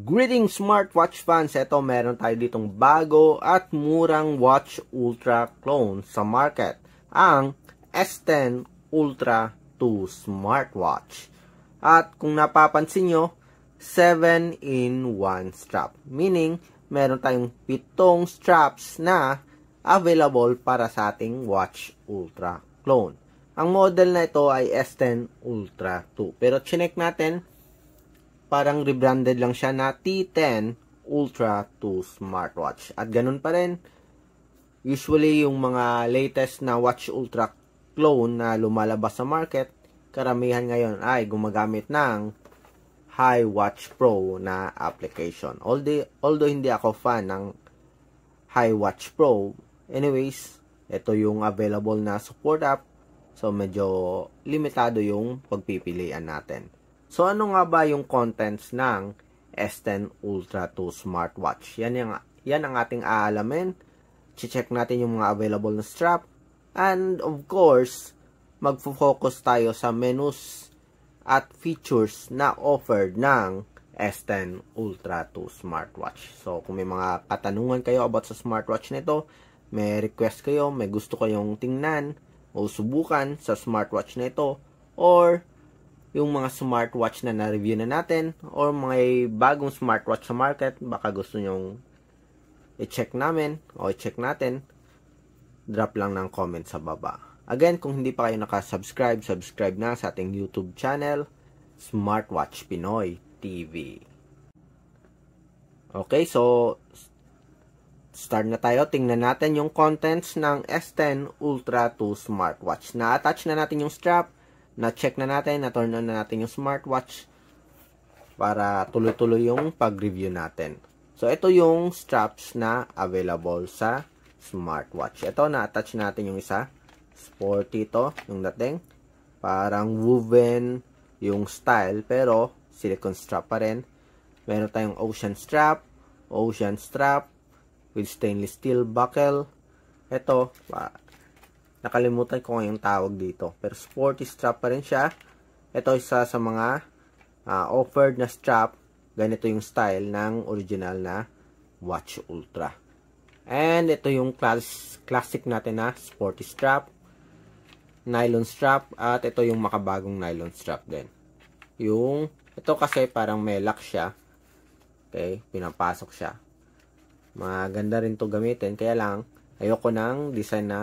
Greetings smartwatch fans! Ito meron tayo ditong bago at murang Watch Ultra clone sa market. Ang S10 Ultra 2 smartwatch. At kung napapansin nyo, 7-in-1 strap. Meaning, meron tayong 7 straps na available para sa ating Watch Ultra clone. Ang model na ito ay S10 Ultra 2. Pero chinek natin, parang rebranded lang siya na T10 Ultra 2 smartwatch. At ganun pa rin, usually yung mga latest na Watch Ultra clone na lumalabas sa market, karamihan ngayon ay gumagamit ng HiWatch Pro na application. Although hindi ako fan ng HiWatch Pro, anyways, ito yung available na support app. So, medyo limitado yung pagpipilian natin. So, ano nga ba yung contents ng S10 Ultra 2 smartwatch? Yan ang ating aalamin. Check natin yung mga available na strap. And, of course, magfo-focus tayo sa menus at features na offered ng S10 Ultra 2 smartwatch. So, kung may mga katanungan kayo about sa smartwatch nito, may request kayo, may gusto kayong tingnan o subukan sa smartwatch na ito, or yung mga smartwatch na na-review na natin, or mga bagong smartwatch sa market, baka gusto nyong i-check namin o i-check natin, drop lang ng comment sa baba. Again, kung hindi pa kayo nakasubscribe, subscribe na sa ating YouTube channel, Smartwatch Pinoy TV. Okay, so start na tayo. Tingnan natin yung contents ng S10 Ultra 2 smartwatch. Na-attach na natin yung strap, na-check na natin, na-turn on na natin yung smartwatch para tuloy-tuloy yung pag-review natin. So, ito yung straps na available sa smartwatch. Ito, na-attach natin yung isa. Sporty ito, yung dating. Parang woven yung style, pero silicone strap pa rin. Meron tayong ocean strap with stainless steel buckle. Ito, nakalimutan ko yung tawag dito. Pero sporty strap pa rin siya. Ito isa sa mga offered na strap. Ganito yung style ng original na Watch Ultra. And ito yung classic natin na sporty strap. Nylon strap. At ito yung makabagong nylon strap din. Ito kasi parang may lock siya. Okay, pinapasok siya. Maganda rin to gamitin. Kaya lang, ayoko ng design na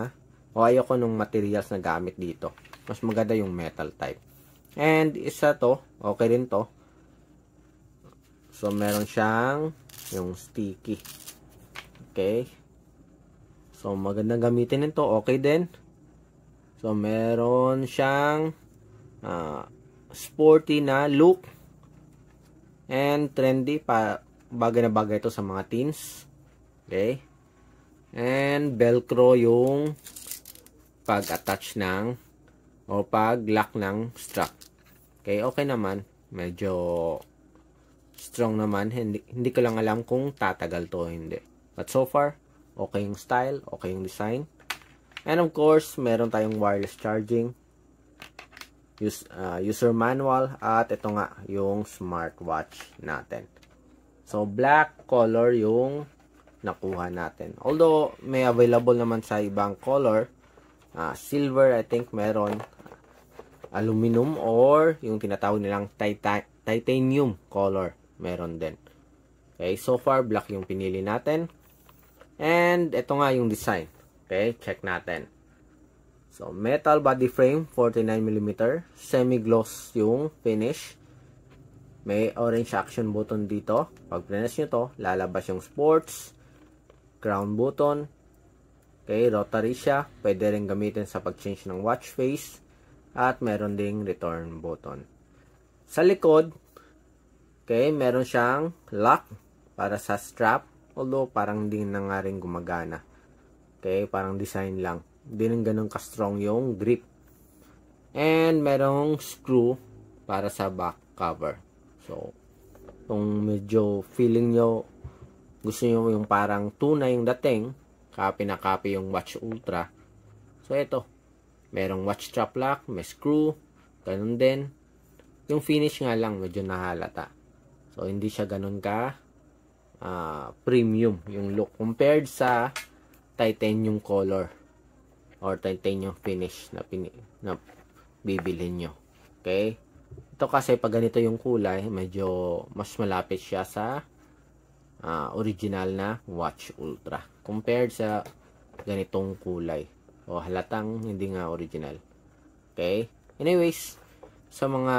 ayoko nung materials na gamit dito. Mas maganda yung metal type. And isa to, okay rin to. So, meron siyang yung sticky. Okay. So, magandang gamitin nito. Okay din. So, meron siyang sporty na look. And trendy. Bagay na bagay ito sa mga teens. Okay. And velcro yung pag-attach ng o pag-lock ng strap. Okay, okay naman. Medyo strong naman. Hindi ko lang alam kung tatagal to o hindi. But so far, okay yung style, okay yung design. And of course, meron tayong wireless charging, user manual, at ito nga yung smartwatch natin. So, black color yung nakuha natin. Although, may available naman sa ibang color. Silver, I think, meron. Aluminum or yung tinatawag nilang titanium color. Meron din. Okay, so far, black yung pinili natin. And, ito nga yung design. Okay, check natin. So, metal body frame, 49mm. Semi-gloss yung finish. May orange action button dito. Pag press nyo to, lalabas yung sports. Crown button. Okay, rotary siya. Pwede rin gamitin sa pag-change ng watch face. At meron ding return button. Sa likod, okay, meron siyang lock para sa strap. Although, parang hindi na nga rin gumagana. Okay, parang design lang. Hindi nang ganun ka-strong yung grip. And merong screw para sa back cover. So, kung medyo feeling nyo, gusto nyo yung parang tunay yung dating, copy na copy yung Watch Ultra. So, ito. Merong watch strap lock, may screw, ganun din. Yung finish nga lang, medyo nahalata. So, hindi siya ganun ka premium yung look compared sa titanium color or titanium finish na bibilhin nyo. Okay? Ito kasi pag ganito yung kulay, medyo mas malapit siya sa original na Watch Ultra compared sa ganitong kulay. O halatang hindi nga original. Okay? Anyways, sa mga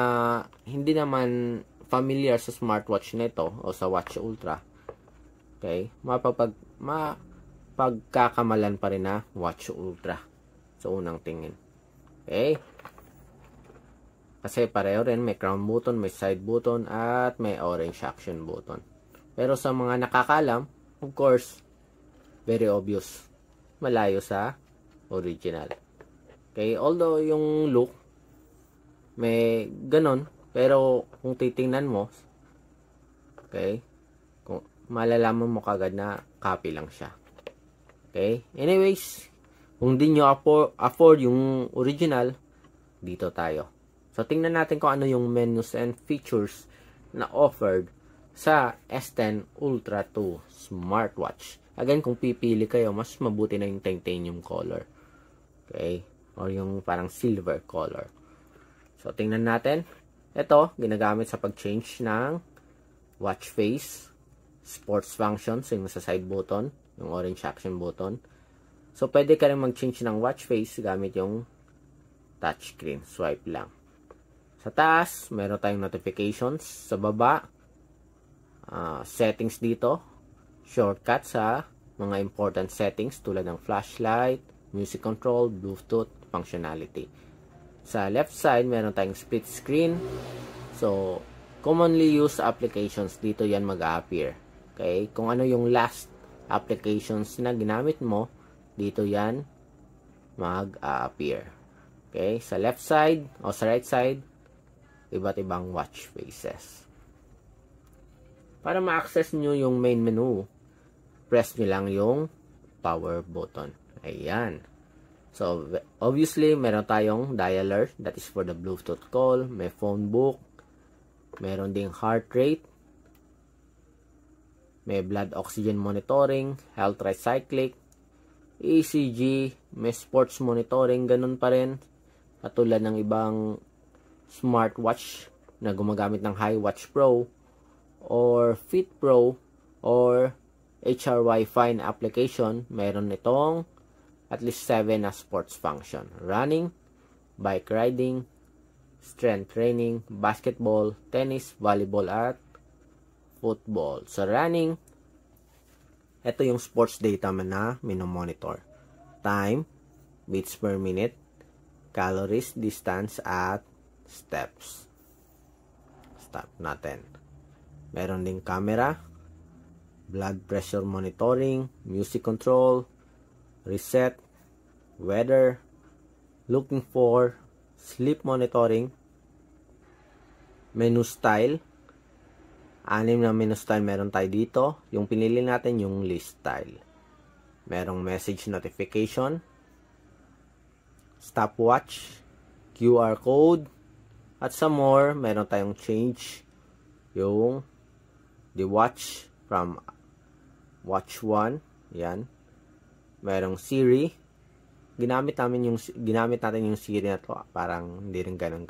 hindi naman familiar sa smartwatch nito o sa Watch Ultra, okay, mapagkakamalan pa rin na Watch Ultra sa unang tingin. Okay? Kasi pareho rin, may crown button, may side button, at may orange action button. Pero sa mga nakakalam, of course, very obvious, malayo sa original. Okay? Although yung look, may ganon, pero kung titingnan mo, okay, kung malalaman mo kagad na copy lang siya. Okay? Anyways, kung di nyo afford yung original, dito tayo. So, tingnan natin kung ano yung menus and features na offered sa S10 Ultra 2 smartwatch. Again, kung pipili kayo, mas mabuti na yung titanium color. Okay? Or yung parang silver color. So, tingnan natin. Ito, ginagamit sa pag-change ng watch face, sports functions, yung sa side button, yung orange action button. So, pwede ka rin mag-change ng watch face gamit yung touchscreen. Swipe lang. Sa taas, meron tayong notifications. Sa baba, settings dito. Shortcut sa mga important settings tulad ng flashlight, music control, Bluetooth, functionality. Sa left side, meron tayong split screen. So, commonly used applications, dito yan mag-appear. Okay? Kung ano yung last applications na ginamit mo, dito yan mag-appear. Okay? Sa left side o sa right side, iba't ibang watch faces. Para ma-access nyo yung main menu, press nyo lang yung power button. Ayan. So, obviously, meron tayong dialer. That is for the Bluetooth call. May phone book. Meron ding heart rate. May blood oxygen monitoring. Health rate cyclic. ECG. May sports monitoring. Ganun pa rin. Katulad ng ibang smartwatch na gumagamit ng HiWatch Pro or Fit Pro or HRY Fine application, meron itong at least 7 na sports function. Running, bike riding, strength training, basketball, tennis, volleyball, at football. Sa running, ito yung sports data na minomonitor. Time, beats per minute, calories, distance, at steps. Stop natin. Meron ding camera, blood pressure monitoring, music control, reset, weather, looking for, sleep monitoring, menu style. 6 na menu style meron tayo dito. Yung pinili natin yung list style. Merong message notification, stopwatch, QR code, at some more. Meron tayong change yung the watch from watch 1. Yan. Merong Siri. Ginamit natin yung Siri na to. Parang hindi ganun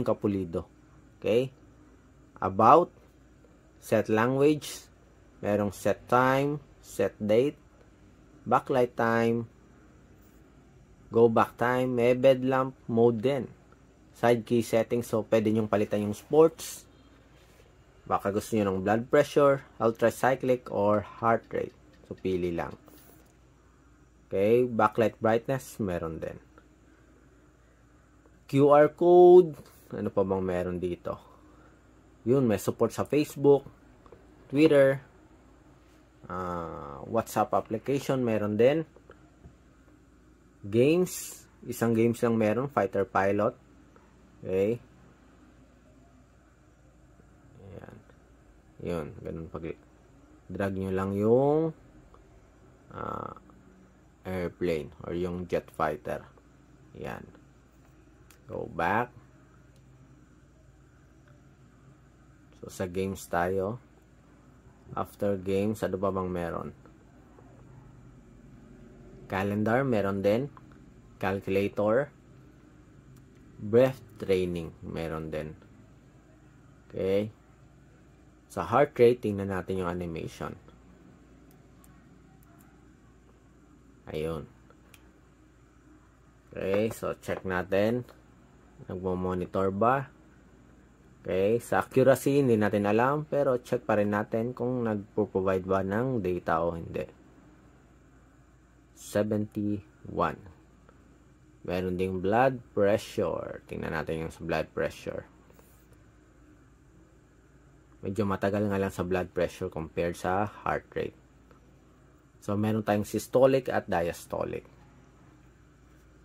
ka pulido. Okay? About, set language, merong set time, set date, backlight time, go back time, may bed lamp mode din. Side key settings, so pwede nyong palitan yung sports. Baka gusto nyo ng blood pressure, ultracyclic, or heart rate. So, pili lang. Okay, backlight brightness, meron din. QR code, ano pa bang meron dito? Yun, may support sa Facebook, Twitter, WhatsApp application, meron din. Games, isang games lang meron, Fighter Pilot. Okay. Ayan. Yun, ganun pag drag nyo lang yung airplane or yung jet fighter. Ayan. Go back. So, sa games tayo. After games, ano pa bang meron? Calendar, meron din. Calculator. Breath training, meron din. Okay. Sa heart rate, tingnan natin yung animation. Ayun. Okay, so check natin. Nagmo-monitor ba? Okay, sa accuracy, hindi natin alam, pero check pa rin natin kung nagpo-provide ba ng data o hindi. 71. Meron ding blood pressure. Tingnan natin yung sa blood pressure. Medyo matagal nga lang sa blood pressure compared sa heart rate. So, meron tayong systolic at diastolic.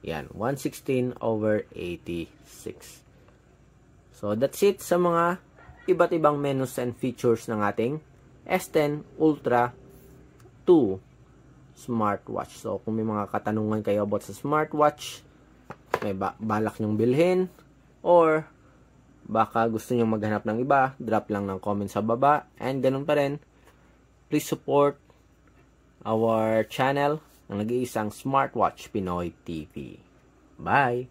Yan, 116/86. So, that's it sa mga iba't ibang menus and features ng ating S10 Ultra 2 smartwatch. So, kung may mga katanungan kayo about sa smartwatch, may balak nyong bilhin, or baka gusto nyong maghanap ng iba, drop lang ng comment sa baba. And ganun pa rin, please support our channel ng nag-iisang Smartwatch Pinoy TV. Bye!